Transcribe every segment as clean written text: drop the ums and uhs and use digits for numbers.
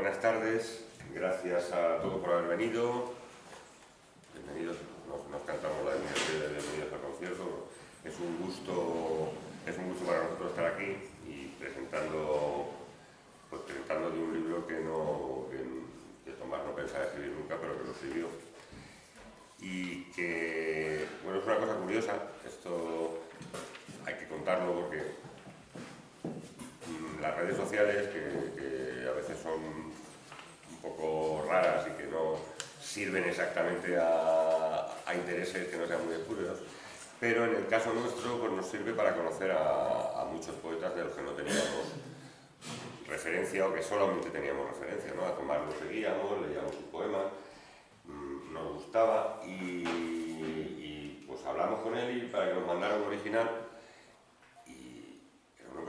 Buenas tardes, gracias a todos por haber venido. Bienvenidos, nos cantamos la de bienvenidos al concierto. Es un gusto para nosotros estar aquí y presentando de un libro que Tomás no pensaba escribir nunca, pero que lo escribió. Y que, bueno, es una cosa curiosa, esto hay que contarlo porque las redes sociales, que a veces son un poco raras y que no sirven exactamente a intereses que no sean muy espurosos, pero en el caso nuestro pues nos sirve para conocer a muchos poetas de los que no teníamos referencia o que solamente teníamos referencia, ¿no? A Tomás lo seguíamos, leíamos sus poemas, nos gustaba y pues hablamos con él y para que nos mandara un original.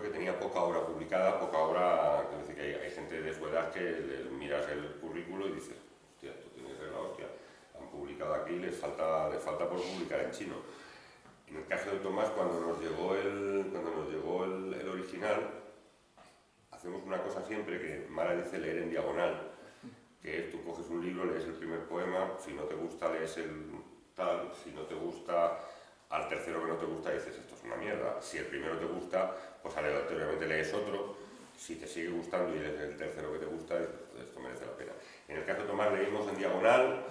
Que tenía poca obra publicada, poca obra, es decir, que hay gente de su edad que miras el currículo y dices, hostia, tú tienes que ser la hostia, han publicado aquí, les falta por publicar en chino. En el caso de Tomás, cuando nos llegó el original, hacemos una cosa siempre que Mara dice leer en diagonal, que es tú coges un libro, lees el primer poema, si no te gusta lees el tal, si no te gusta, al tercero que no te gusta dices esto es una mierda, si el primero te gusta pues aleatoriamente lees otro, si te sigue gustando y lees el tercero que te gusta dices pues esto merece la pena. En el caso de Tomás leímos en diagonal,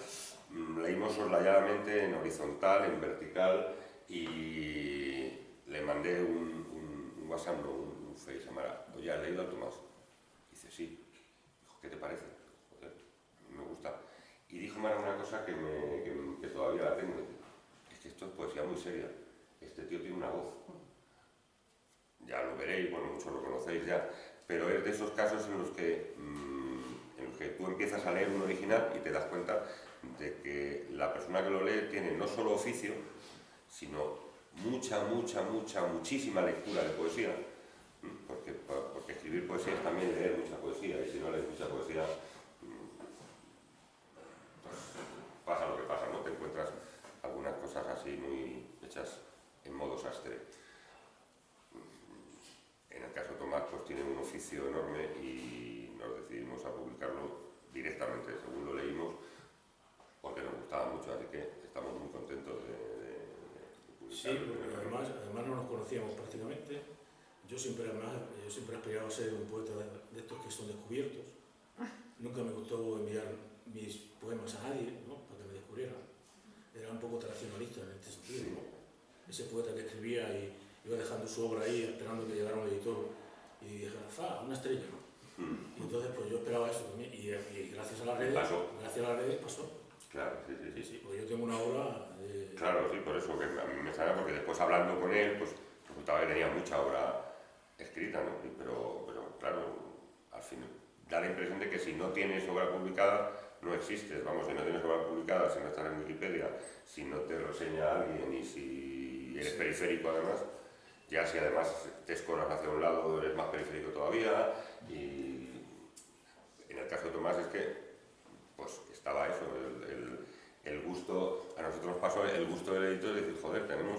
leímos soslayadamente en horizontal, en vertical y le mandé un WhatsApp, no, un Face a Mara, oye, ¿has leído a Tomás? Dice sí, dijo, ¿qué te parece? Joder, a mí me gusta. Y dijo Mara una cosa que todavía la tengo. Esto es poesía muy seria, este tío tiene una voz, ya lo veréis, bueno, muchos lo conocéis ya, pero es de esos casos en los que tú empiezas a leer un original y te das cuenta de que la persona que lo lee tiene no solo oficio, sino muchísima lectura de poesía, porque escribir poesía es también leer mucha poesía, y si no lees mucha poesía, pues pasa lo que pasa, ¿no? Te encuentras algunas cosas así muy hechas en modo sastre. En el caso de Tomás pues tiene un oficio enorme y nos decidimos a publicarlo directamente según lo leímos porque nos gustaba mucho, así que estamos muy contentos de publicarlo. Sí, porque además no nos conocíamos prácticamente. Yo siempre he aspirado a ser un poeta de estos que son descubiertos. Nunca me gustó enviar mis poemas a nadie, ¿no? Para que me descubrieran. Era un poco tradicionalista en este sentido, ¿no? Ese poeta que escribía y iba dejando su obra ahí, esperando que llegara un editor y dijera, una estrella, ¿no? Y entonces pues yo esperaba eso también y gracias a las redes pasó. Claro, sí. Porque yo tengo una obra... Claro, sí, por eso que a mí me sale, porque después hablando con él, pues resultaba que tenía mucha obra escrita, ¿no? Pero claro, al fin da la impresión de que si no tienes obra publicada, no existes, vamos, si no tienes obra publicada, si no estás en Wikipedia, si no te reseña alguien y si eres periférico además, ya si además te escoras hacia un lado eres más periférico todavía y en el caso de Tomás es que pues estaba eso, el gusto, a nosotros nos pasó el gusto del editor de decir, joder, tenemos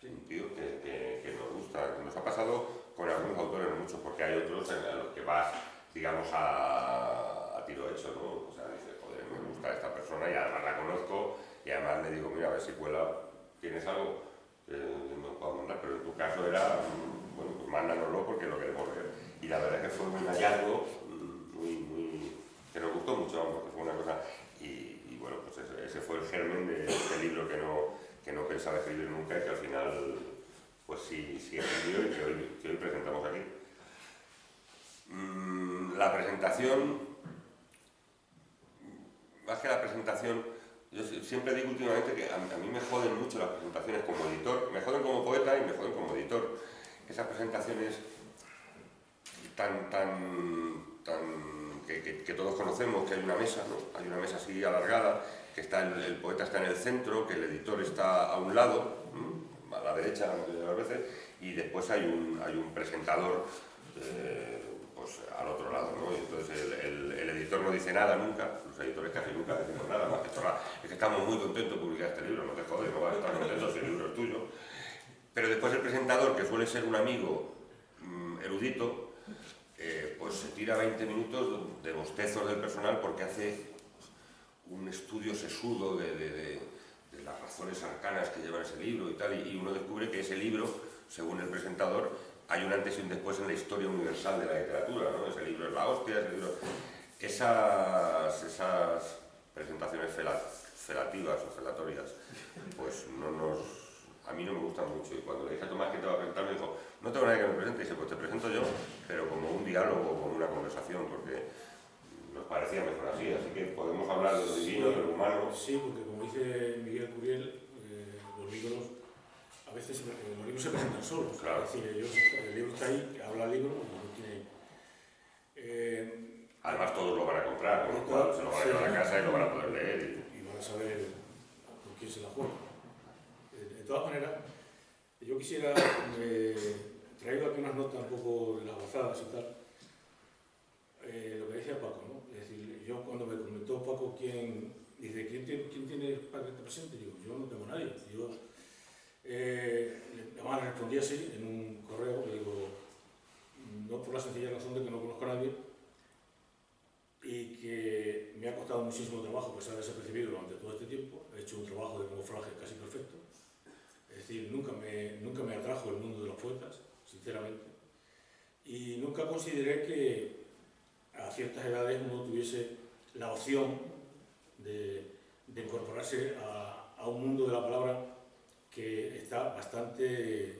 un tío que nos gusta, nos ha pasado con algunos autores, no muchos, porque hay otros a los que vas, digamos, a tiro hecho, ¿no? O sea, dices, joder, me gusta esta persona y además la conozco y además le digo, mira, a ver si cuela, ¿tienes algo? No puedo mandar, pero en tu caso era, bueno, pues mándanoslo porque lo queremos ver. Y la verdad es que fue un hallazgo que nos gustó mucho, porque fue una cosa, y bueno, pues ese fue el germen de este libro que no pensaba escribir nunca y que al final, pues sí escribió y que hoy presentamos aquí. La presentación, más que la presentación, yo siempre digo últimamente que a mí me joden mucho las presentaciones como editor, me joden como poeta y me joden como editor. Esas presentaciones que todos conocemos, que hay una mesa, ¿no? Hay una mesa así alargada, que está el poeta está en el centro, que el editor está a un lado, a la derecha la mayoría de las veces, y después hay un presentador pues al otro lado, ¿no? Y entonces el editor no dice nada nunca, los editores casi nunca decimos nada más que chorrar. Es que estamos muy contentos de publicar este libro, no te jodes, no vas a estar contento si el libro es tuyo. Pero después el presentador, que suele ser un amigo erudito, pues pues se tira 20 minutos de bostezos del personal porque hace un estudio sesudo de las razones arcanas que lleva ese libro y tal, y uno descubre que ese libro, según el presentador, hay un antes y un después en la historia universal de la literatura, ¿no? Ese libro es la hostia, ese libro... Esas presentaciones felativas o felatorias, pues a mí no me gustan mucho, y cuando le dije a Tomás que te va a presentar me dijo, no tengo nadie que me presente, y dije, pues te presento yo, pero como un diálogo, como una conversación, porque nos parecía mejor así que podemos hablar de lo divino, de lo humano. Sí, porque como dice Miguel Curiel, los libros, a veces los libros se presentan solos, claro. Es decir, el libro está ahí, habla el libro y no tiene... Además todos lo van a comprar, con lo cual se lo van a llevar a casa y lo van a poder leer. Y van a saber por quién se la juega. De todas maneras, yo quisiera traer aquí unas notas un poco labrazadas y tal. Lo que decía Paco, ¿no? Es decir, yo cuando me comentó Paco ¿quién tiene para que te presente? Digo, yo no tengo nadie. Yo además le respondí así en un correo, le digo, no por la sencilla razón de que no conozco a nadie y que me ha costado muchísimo trabajo pasar desapercibido durante todo este tiempo. He hecho un trabajo de camuflaje casi perfecto. Es decir, nunca me atrajo el mundo de los poetas, sinceramente. Y nunca consideré que a ciertas edades uno tuviese la opción de incorporarse a un mundo de la palabra que está bastante, es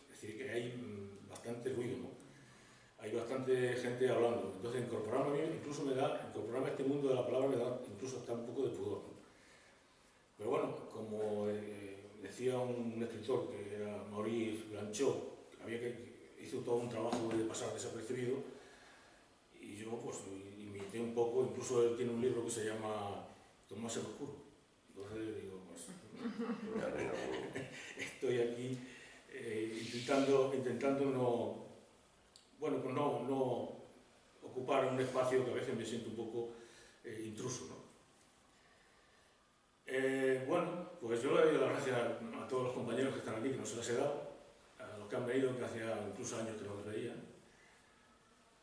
decir, que hay bastante ruido, ¿no? Hay bastante gente hablando. Entonces, incorporarme a este mundo de la palabra me da incluso hasta un poco de pudor, ¿no? Pero bueno, como decía un escritor que era Maurice Blanchot, hizo todo un trabajo de pasar desapercibido, y yo pues imité un poco. Incluso él tiene un libro que se llama Tomás el Oscuro. Entonces digo, pues estoy aquí intentando no ocupar un espacio que a veces me siento un poco intruso, ¿no? Bueno, pues yo le doy las gracias a todos los compañeros que están aquí, que no se las he dado, a los que han venido, que hacía incluso años que no los veía,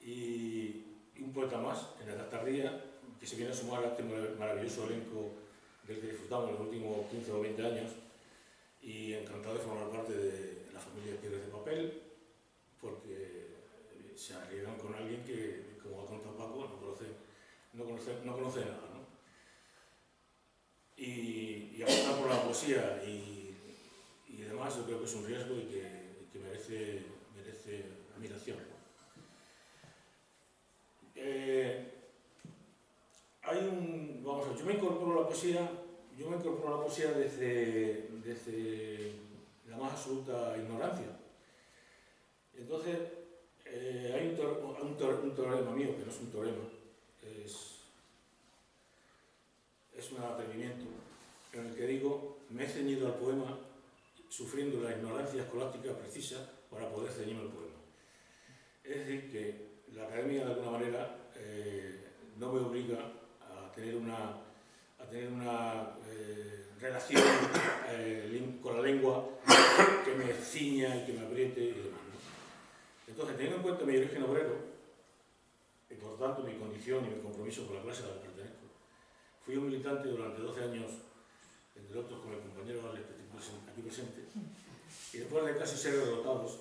y un poeta más, en la Tardía, que se viene a sumar a este maravilloso elenco del que disfrutamos los últimos 15 o 20 años, y encantado de formar parte de la familia Piedras de Papel, porque se arriesgan con alguien que, como ha contado Paco, no conoce nada, ¿no? Y apostar por la poesía y demás, yo creo que es un riesgo y que merece admiración, ¿no? Yo me incorporo a la poesía desde la más absoluta ignorancia. Entonces, hay un teorema mío, que no es un teorema, es un atrevimiento, en el que digo, me he ceñido al poema sufriendo la ignorancia escolástica precisa para poder ceñirme al poema. Es decir, que la academia de alguna manera no me obliga a tener una relación con la lengua que me ciña y que me apriete y demás, ¿no? Entonces, teniendo en cuenta mi origen obrero y por tanto mi condición y mi compromiso con la clase a la que pertenezco, fui un militante durante 12 años, entre otros con el compañero Alex aquí presente, y después de casi ser derrotados,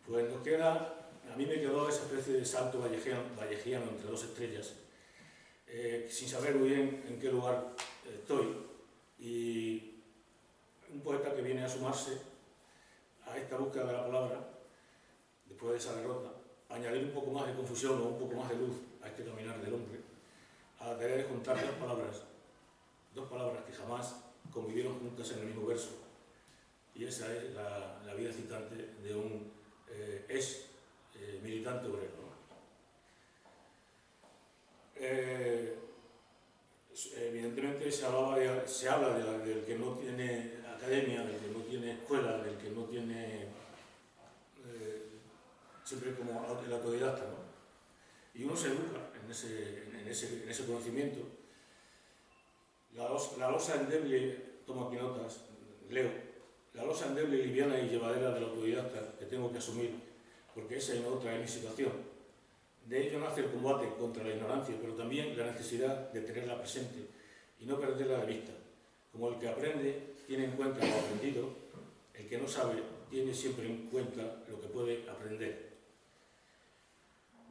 pues a mí me quedó esa especie de salto vallejiano entre dos estrellas, sin saber muy bien en qué lugar estoy, y un poeta que viene a sumarse a esta búsqueda de la palabra, después de esa derrota, añadir un poco más de confusión o un poco más de luz a este caminar del hombre, a la tarea de juntar dos palabras que jamás convivieron juntas en el mismo verso, y esa es la vida citante de un militante obrero, ¿no? Evidentemente se habla del que no tiene academia, del que no tiene escuela, del que no tiene siempre como el autodidacta, ¿no? Y uno se educa en ese conocimiento. La losa endeble, tomo aquí notas, leo, la losa endeble, liviana y llevadera del autodidacta que tengo que asumir porque esa es otra es mi situación. De ello nace el combate contra la ignorancia, pero también la necesidad de tenerla presente y no perderla de vista. Como el que aprende tiene en cuenta lo aprendido, el que no sabe tiene siempre en cuenta lo que puede aprender.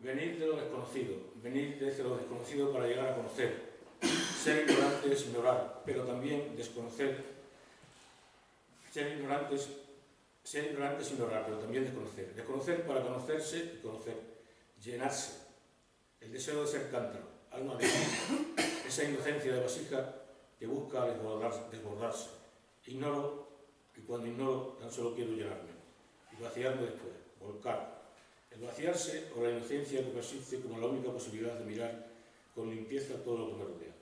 Venir de lo desconocido, venir desde lo desconocido para llegar a conocer. Ser ignorante es ignorar, pero también desconocer. Ser ignorante es ignorar, pero también desconocer. Desconocer para conocerse y conocer. Llenarse. El deseo de ser cántaro, alma de esa inocencia de vasija que busca desbordarse. Ignoro, y cuando ignoro tan solo quiero llenarme y vaciarme después, volcar. El vaciarse o la inocencia que persiste como la única posibilidad de mirar con limpieza todo lo que me rodea.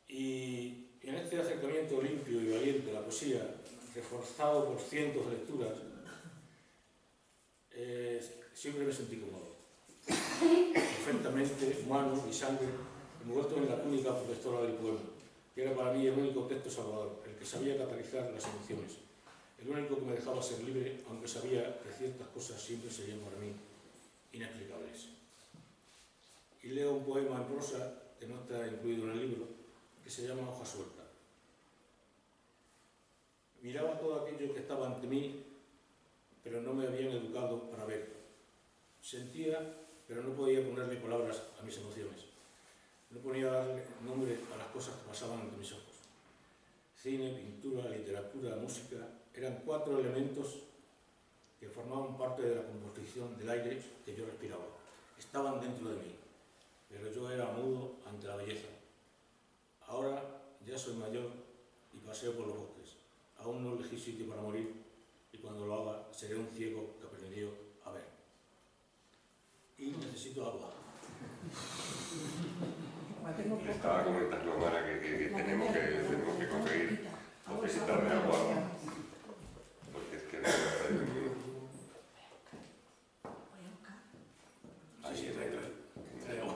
Y en este acercamiento limpio y valiente a la poesía, reforzado por cientos de lecturas, siempre me sentí cómodo, perfectamente humano y sangre, envuelto en la túnica protectora del poema, que era para mí el único texto salvador, el que sabía catalizar las emociones, el único que me dejaba ser libre, aunque sabía que ciertas cosas siempre serían para mí inexplicables. Y leo un poema en prosa, que no está incluido en el libro, que se llama Hoja suelta. Miraba todo aquello que estaba ante mí, pero no me habían educado para ver. Sentía, pero no podía ponerle palabras a mis emociones. No podía darle nombre a las cosas que pasaban ante mis ojos. Cine, pintura, literatura, música, eran 4 elementos que formaban parte de la composición del aire que yo respiraba. Estaban dentro de mí, pero yo era mudo ante la belleza. Ahora ya soy mayor y paseo por los bosques. Aún no elegí sitio para morir y cuando lo haga seré un ciego que aprendió a ver. Y necesito agua. Estaba comentando Mara que tenemos que conseguir necesitar de agua, porque es que no está ahí. Sí, trae agua.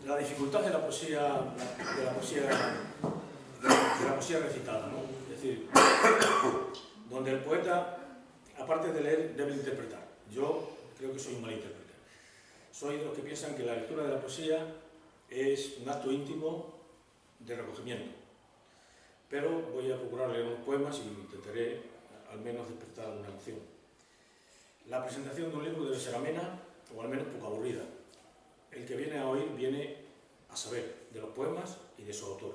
La dificultad de la poesía recitada, ¿no? Es decir, donde el poeta, aparte de leer, debe interpretar. Yo creo que soy un mal intérprete. Soy de los que piensan que la lectura de la poesía es un acto íntimo de recogimiento. Pero voy a procurar leer unos poemas y intentaré al menos despertar una emoción. La presentación de un libro debe ser amena o al menos poco aburrida. El que viene a oír viene a saber de los poemas y de su autor.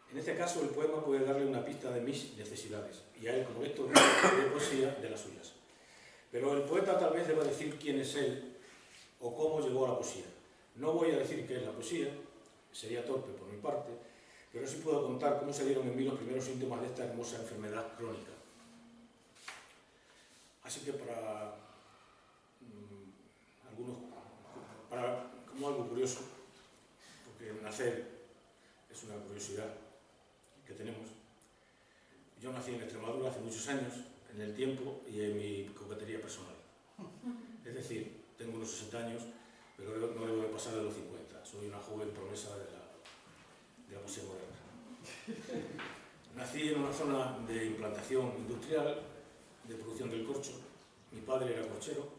En este caso, el poema puede darle una pista de mis necesidades y a él, como lector de poesía, de las suyas. Pero el poeta tal vez deba decir quién es él o cómo llegó a la poesía. No voy a decir qué es la poesía, sería torpe por mi parte, pero sí puedo contar cómo se dieron en mí los primeros síntomas de esta hermosa enfermedad crónica. Así que como algo curioso, porque nacer es una curiosidad que tenemos. Yo nací en Extremadura hace muchos años, en el tiempo y en mi coquetería personal. Es decir, tengo unos 60 años, pero no debo de pasar de los 50. Soy una joven promesa de la poesía moderna. Nací en una zona de implantación industrial, de producción del corcho. Mi padre era corchero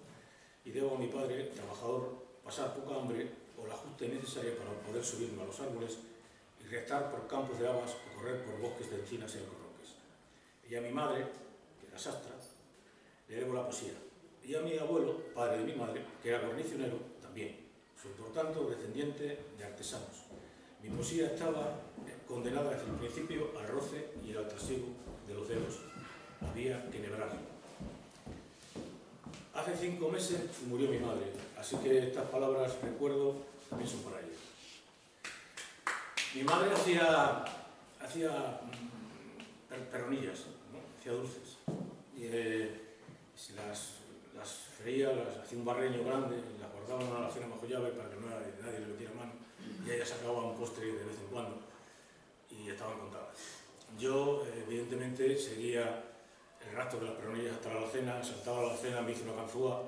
y debo a mi padre, trabajador, pasar poca hambre o la ajuste necesaria para poder subirme a los árboles y restar por campos de habas o correr por bosques de encinas y alcornoques. Y a mi madre, que era sastra, le debo la poesía. Y a mi abuelo, padre de mi madre, que era guarnicionero, también. Soy, por tanto, descendiente de artesanos. Mi poesía estaba condenada desde el principio al roce y al trasiego de los dedos. Había que nebrar. Hace 5 meses murió mi madre, así que estas palabras, recuerdo, también son para ella. Mi madre hacía perronillas, ¿no? Hacía dulces. Y si las freía, hacía un barreño grande, las guardaba en una alacena bajo llave para que nadie le metiera mano, y ella sacaba un postre de vez en cuando, y estaban contadas. Yo, evidentemente, seguía el rastro de las perronillas hasta la alacena, saltaba a la alacena, me hice una ganzúa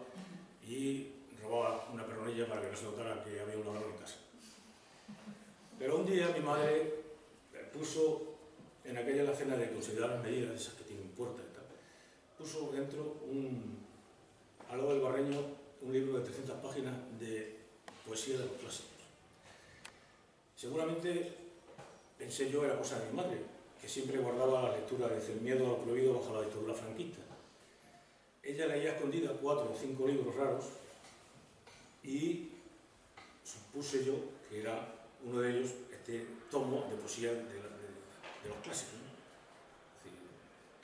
y robaba una perronilla para que no se notara que había un ladrón en casa. Pero un día mi madre puso en aquella alacena de considerar las medidas, esas que tienen puertas y tal, puso dentro, al lado del Barreño, un libro de 300 páginas de poesía de los clásicos. Seguramente, pensé yo, era cosa de mi madre, que siempre guardaba la lectura desde El miedo a lo prohibido bajo la dictadura franquista. Ella leía a escondidas 4 o 5 libros raros y supuse yo que era uno de ellos este tomo de poesía de los clásicos, ¿no? Es decir,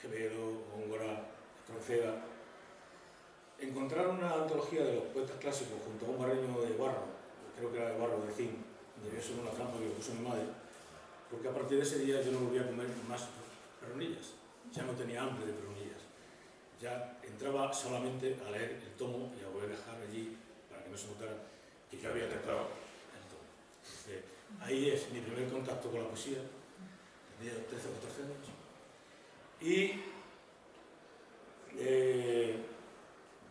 Quevedo, Góngora, Espronceda. Encontrar una antología de los poetas clásicos junto a un barreño de barro, creo que era de barro de zinc, debió ser una trampa que puso mi madre, porque a partir de ese día yo no volví a comer más peronillas, ya no tenía hambre de peronillas, ya entraba solamente a leer el tomo y a volver a dejar allí para que no se notara que yo había tratado el tomo. Entonces, ahí es mi primer contacto con la poesía, tenía 13 o 14 años, y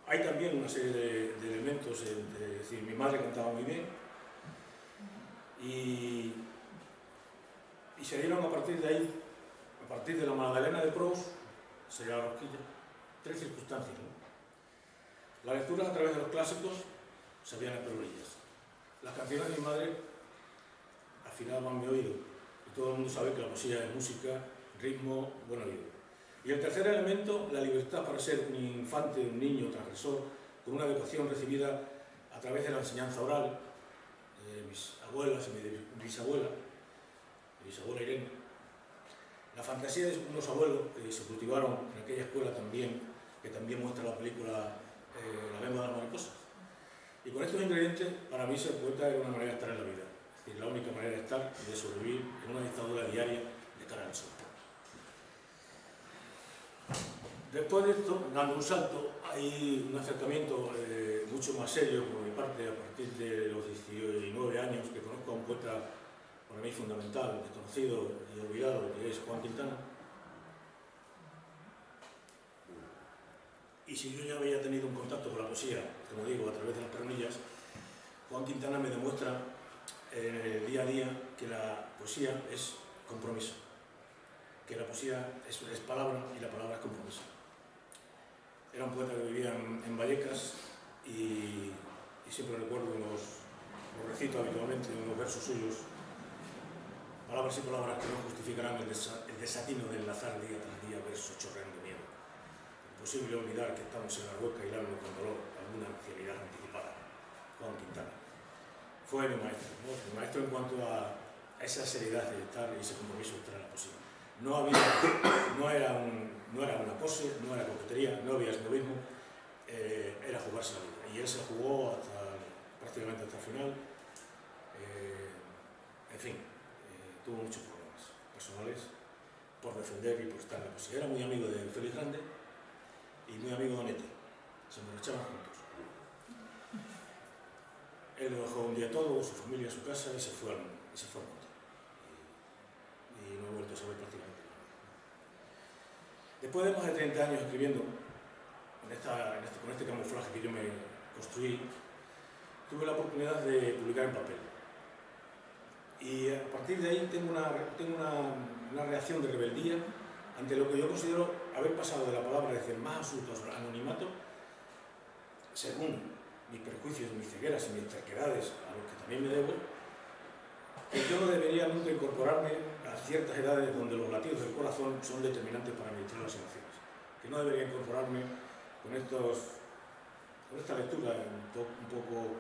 hay también una serie de elementos, es decir, mi madre cantaba muy bien y se dieron a partir de ahí, a partir de la Magdalena de Proust, sería la rosquilla, 3 circunstancias, ¿no? La lectura a través de los clásicos sabían las peronillas. Las canciones de mi madre afinaban mi oído y todo el mundo sabe que la poesía es música, ritmo, buen oído. Y el tercer elemento, la libertad para ser un infante, un niño transgresor, con una educación recibida a través de la enseñanza oral, de mis abuelas y mi bisabuela Irene. La fantasía de unos abuelos que se cultivaron en aquella escuela también, que también muestra la película La lengua de las mariposas. Y con estos ingredientes, para mí ser poeta era una manera de estar en la vida. Es decir, la única manera de estar y de sobrevivir en una dictadura diaria de cara al sol. Después de esto, dando un salto, hay un acercamiento mucho más serio por mi parte a partir de los 19 años que conozco a un poeta para mí fundamental, desconocido y olvidado, que es Juan Quintana. Y si yo ya había tenido un contacto con la poesía, como digo, a través de las peronillas, Juan Quintana me demuestra en el día a día que la poesía es compromiso, que la poesía es palabra y la palabra es compromiso. Era un poeta que vivía en Vallecas y siempre recuerdo los recito habitualmente en unos versos suyos, palabras y palabras que no justificarán el desatino de enlazar día tras día versos chorreando miedo. Imposible olvidar que estamos en la hueca hilando con dolor alguna ancianidad anticipada. Juan Quintana. Fue mi maestro, ¿no? Mi maestro en cuanto a esa seriedad de estar y ese compromiso de estar en la poesía. No era una pose, no era coquetería, no había esnovismo, era jugarse la vida. Y él se jugó prácticamente hasta el final. En fin, tuvo muchos problemas personales por defender y por estar en la poesía. Era muy amigo de Félix Grande y muy amigo de Onete. Se emborrachaban juntos. Él lo dejó un día todo, su familia, su casa, y se fue al monte. Y no he vuelto a saber prácticamente nada. Después de más de 30 años escribiendo, con este camuflaje que yo me construí, tuve la oportunidad de publicar en papel. Y a partir de ahí tengo una reacción de rebeldía ante lo que yo considero haber pasado de la palabra desde el más absoluto anonimato, según mis prejuicios, mis cegueras y mis terquedades, a los que también me debo, que yo no debería nunca incorporarme a ciertas edades donde los latidos del corazón son determinantes para administrar las emociones. Que no debería incorporarme con esta lectura un poco,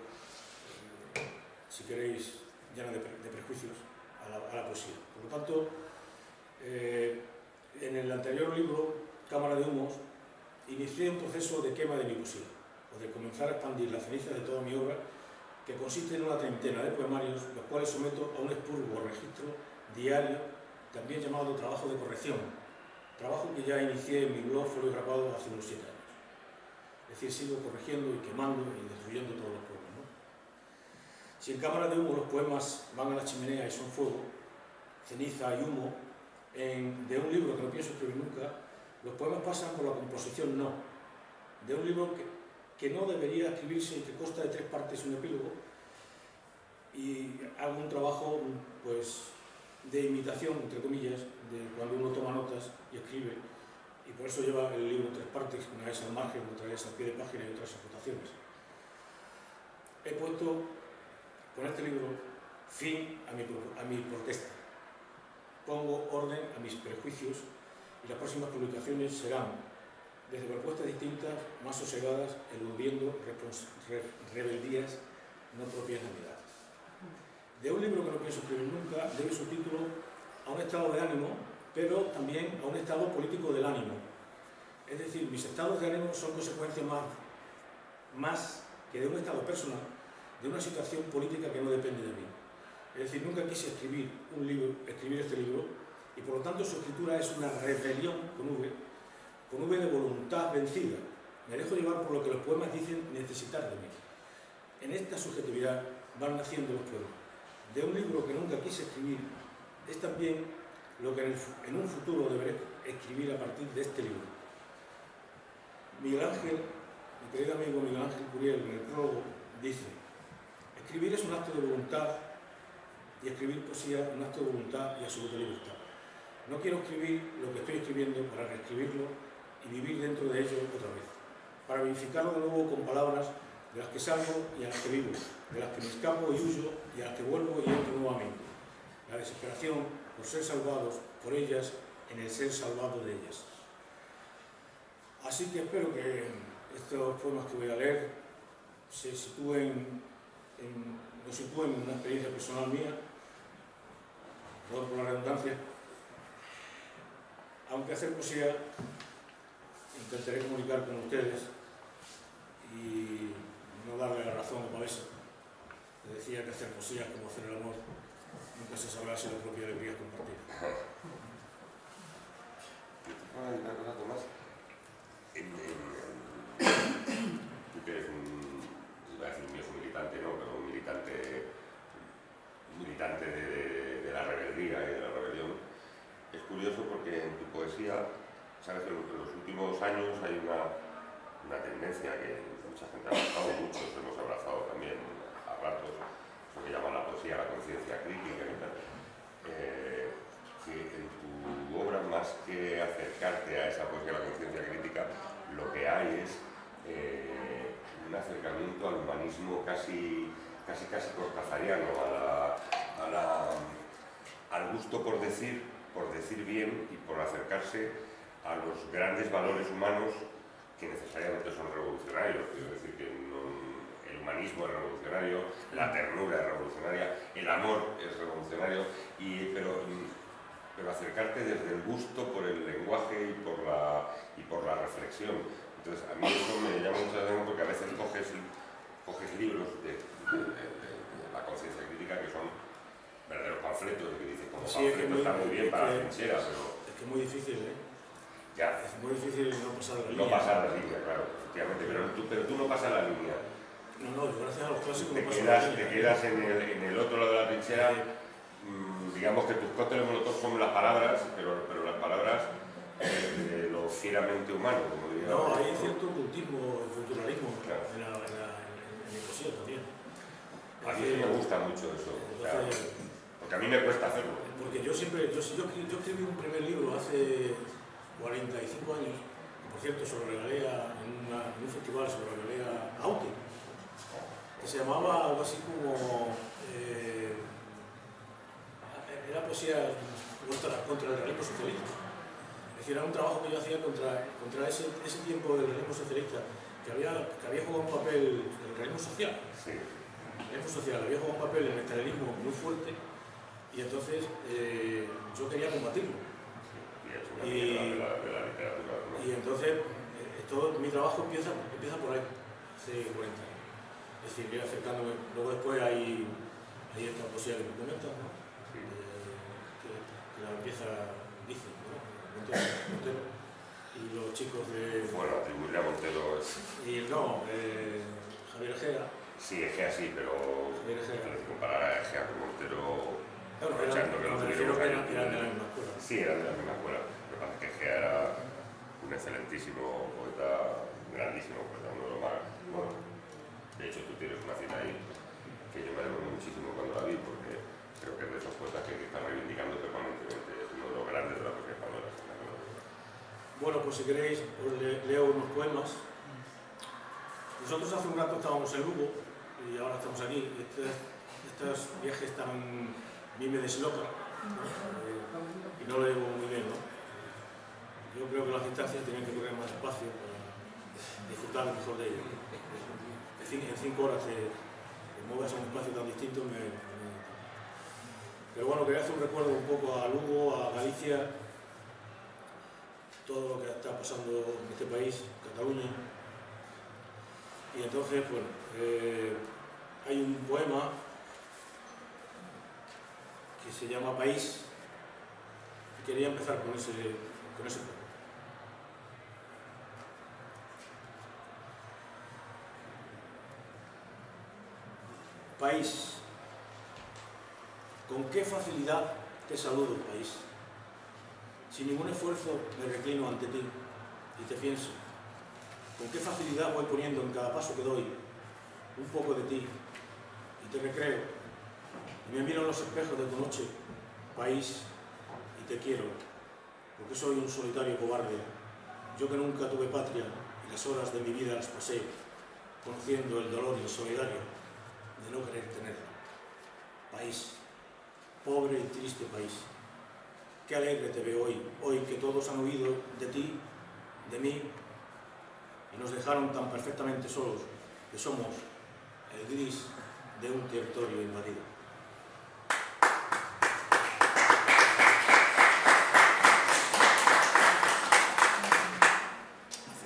si queréis, llena de prejuicios a la poesía. Por lo tanto, en el anterior libro, Cámara de Humos, inicié un proceso de quema de mi poesía, o de comenzar a expandir la ceniza de toda mi obra, que consiste en una treintena de poemarios, los cuales someto a un expurgo registro diario, también llamado trabajo de corrección, trabajo que ya inicié en mi blog Foliografado hace unos 7 años. Es decir, sigo corrigiendo y quemando y destruyendo todos los poemas, ¿no? Si en Cámara de Humo los poemas van a la chimenea y son fuego, ceniza y humo, de un libro que no pienso escribir nunca, los poemas pasan por la composición no, de un libro que no debería escribirse y que consta de 3 partes y un epílogo, y hago un trabajo pues de imitación, entre comillas, de cuando uno toma notas y escribe, y por eso lleva el libro en 3 partes, una es al margen, otra es al pie de página y otras anotaciones. He puesto con este libro fin a mi protesta. Pongo orden a mis prejuicios y las próximas publicaciones serán desde propuestas distintas, más sosegadas, eludiendo rebeldías no propias de mi edad. De un libro que no pienso escribir nunca, debe su título a un estado de ánimo, pero también a un estado político del ánimo. Es decir, mis estados de ánimo son consecuencia más que de un estado personal, de una situación política que no depende de mí. Es decir, nunca quise escribir este libro, y por lo tanto su escritura es una rebelión con V de voluntad vencida. Me dejo llevar por lo que los poemas dicen necesitar de mí. En esta subjetividad van naciendo los poemas. De un libro que nunca quise escribir es también lo que en un futuro deberé escribir a partir de este libro. Miguel Ángel, mi querido amigo Miguel Ángel Curiel, en el prólogo, dice: escribir es un acto de voluntad, y escribir poesía un acto de voluntad y absoluta libertad. No quiero escribir lo que estoy escribiendo para reescribirlo y vivir dentro de ello otra vez, para vivificarlo de nuevo con palabras de las que salgo y a las que vivo, de las que me escapo y huyo y a las que vuelvo y entro nuevamente. La desesperación por ser salvados por ellas en el ser salvado de ellas. Así que espero que estos poemas que voy a leer nos sitúen en una experiencia personal mía, perdón por la redundancia. Aunque hacer poesía intentaré comunicar con ustedes y no darle la razón a Pavesa, que decía que hacer poesía es como hacer el amor, nunca se sabrá si la propia alegría es compartida. Hay una cosa, Tomás. Tú que eres iba a decir un viejo militante, ¿no? Pero un militante de la rebeldía y de la rebelión. Es curioso porque en tu poesía, sabes que en los últimos años hay una tendencia que mucha gente ha abrazado, muchos hemos abrazado también a ratos, lo que llaman la poesía, la conciencia crítica y tal. Que en tu obra, más que acercarte a esa poesía, a la conciencia crítica, lo que hay es un acercamiento al humanismo casi cortázariano, al gusto por decir bien y por acercarse a los grandes valores humanos que necesariamente son revolucionarios. Quiero decir que el humanismo es revolucionario, la ternura es revolucionaria, el amor es revolucionario, pero acercarte desde el gusto por el lenguaje y por la reflexión. Entonces, a mí eso me llama mucho la atención porque a veces coges libros de la conciencia crítica que son verdaderos panfletos, que dicen como sí, panfleto está muy bien para la trinchera, pero... Es que es muy difícil, ¿eh? Ya. Es muy difícil no pasar la línea. No pasar la línea, claro, efectivamente, pero tú no pasas la línea. No, gracias a los clásicos no paso Te la línea. quedas en el otro lado de la trinchera. Digamos que tus cócteles molotov son las palabras, pero las palabras de lo fieramente humano, como diría. No, hay cierto cultismo, culturalismo, claro, en mi poesía también. A mí sí me gusta mucho eso, Entonces, porque a mí me cuesta hacerlo. Porque yo escribí un primer libro hace 45 años, y por cierto se lo regalé en un festival, se lo regalé a Auti, que se llamaba algo así como... era poesía contra el realismo socialista. Es decir, era un trabajo que yo hacía contra ese tiempo del realismo socialista, que había jugado un papel, el realismo social. Sí. El realismo social había jugado un papel en el estalinismo muy fuerte, y entonces yo quería combatirlo. Sí, de la literatura, ¿no? Y entonces todo mi trabajo empieza por ahí, hace 40 años. Es decir, que acercándome. Luego después hay esta poesía que me comentas, ¿no? Sí. Que la empieza, dice, ¿no? Montero, y los chicos de... Bueno, atribuirle a Montero es... Y no, Javier Egea. Sí, Egea sí, pero comparar a Egea con Montero, Claro, aprovechando que los eran de la libros... misma escuela. Sí, eran de la misma escuela. Lo que pasa es que Egea era un excelentísimo poeta, grandísimo poeta, uno de los más... Bueno, de hecho tú tienes una cita ahí que yo me alegro muchísimo cuando la vi, porque creo que es de esos poetas que están reivindicando Bueno, pues si queréis, os leo unos poemas. Nosotros hace un rato estábamos en Lugo y ahora estamos aquí. Estos viajes están, a mí me deslocan, ¿no? Y no lo llevo muy bien, ¿no? Yo creo que las distancias tienen que correr más despacio para disfrutar mejor de ello. En 5 horas te mueves a un espacio tan distinto. Pero bueno, quería hacer un recuerdo un poco a Lugo, a Galicia, todo lo que está pasando en este país, Cataluña. Y entonces, bueno, hay un poema que se llama País y quería empezar con ese poema. País, con qué facilidad te saludo, país. Sin ningún esfuerzo me reclino ante ti y te pienso. Con qué facilidad voy poniendo en cada paso que doy un poco de ti y te recreo. Y me miro en los espejos de tu noche, país, y te quiero, porque soy un solitario cobarde. Yo que nunca tuve patria y las horas de mi vida las pasé conociendo el dolor insolidario de no querer tenerla. País, pobre y triste país, qué alegre te veo hoy que todos han huido de ti, de mí, y nos dejaron tan perfectamente solos que somos el gris de un territorio invadido.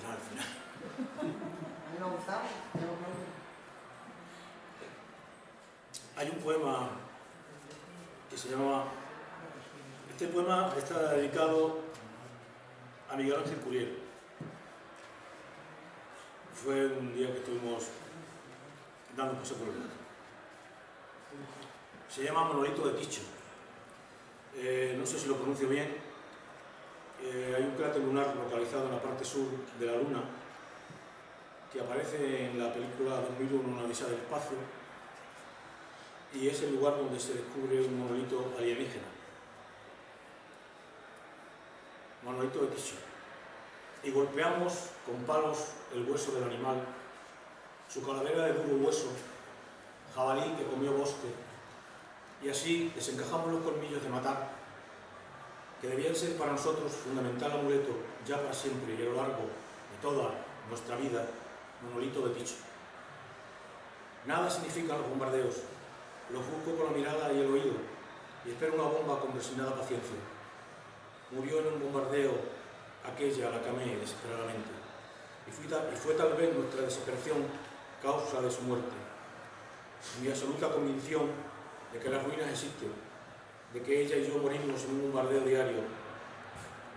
Al final. A mí me ha gustado. Hay un poema que se llama... Este poema está dedicado a Miguel Ángel Curiel. Fue un día que estuvimos dando un paseo por el mundo. Se llama Monolito de Ticho. No sé si lo pronuncio bien. Hay un cráter lunar localizado en la parte sur de la Luna que aparece en la película 2001, Una odisea del espacio, y es el lugar donde se descubre un monolito alienígena. Monolito de Ticho. Y golpeamos con palos el hueso del animal, su calavera de duro hueso, jabalí que comió bosque, y así desencajamos los colmillos de matar, que debían ser para nosotros fundamental amuleto ya para siempre y a lo largo de toda nuestra vida, monolito de Ticho. Nada significan los bombardeos, los busco con la mirada y el oído, y espero una bomba con resignada paciencia. Murió en un bombardeo aquella a la que amé desesperadamente, y fue tal vez nuestra desesperación causa de su muerte. Mi absoluta convicción de que las ruinas existen, de que ella y yo morimos en un bombardeo diario,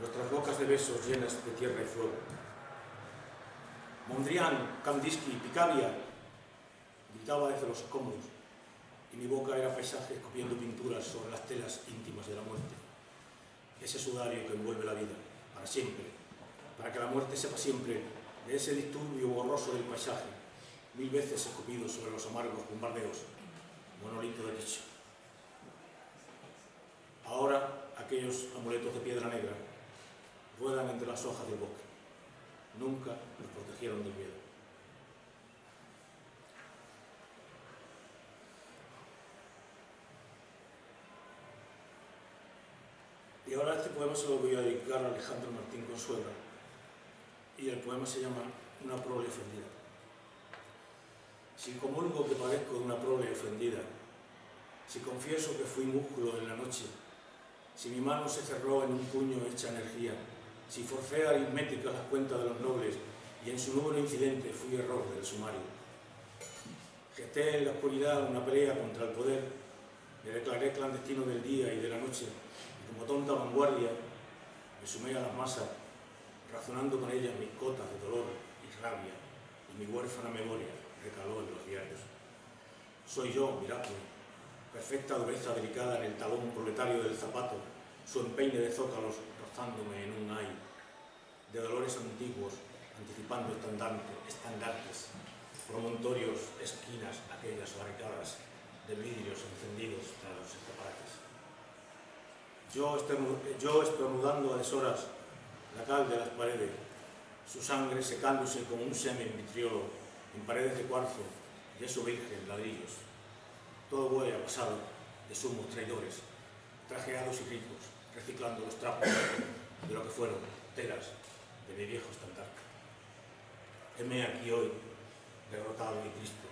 nuestras bocas de besos llenas de tierra y fuego. Mondrian, Kandinsky, Picabia, gritaba desde los escombros, y mi boca era paisaje escupiendo pinturas sobre las telas íntimas de la muerte. Ese sudario que envuelve la vida, para siempre, para que la muerte sepa siempre de ese disturbio borroso del paisaje, 1000 veces escupido sobre los amargos bombardeos, monolito de Ticho. Ahora, aquellos amuletos de piedra negra ruedan entre las hojas del bosque. Nunca nos protegieron del miedo. Y ahora este poema se lo voy a dedicar a Alejandro Martín Consuegra. Y el poema se llama Una prole ofendida. Si comulgo que padezco de una prole ofendida, si confieso que fui músculo en la noche, si mi mano se cerró en un puño hecha energía, si forcé aritméticas las cuentas de los nobles y en su número incidente fui error del sumario. Gesté en la oscuridad una pelea contra el poder, me declaré clandestino del día y de la noche, y como tonta vanguardia me sumé a las masas, razonando con ellas mis cotas de dolor y rabia, y mi huérfana memoria recaló en los diarios. Soy yo, miradme, perfecta dureza delicada en el talón proletario del zapato, su empeine de zócalos rozándome en un ay, de dolores antiguos, anticipando estandartes, promontorios, esquinas, aquellas barricadas de vidrios encendidos tras los escaparates. Yo estornudando a deshoras, la cal de las paredes, su sangre secándose como un semen vitriolo en paredes de cuarzo, yeso virgen, ladrillos. Todo huele a pasado de sumos traidores, trajeados y ricos, reciclando los trapos de lo que fueron telas de mi viejo estandarte. Heme aquí hoy, derrotado y triste,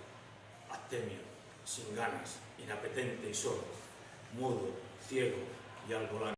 abstemio, sin ganas, inapetente y sordo, mudo, ciego y al volante.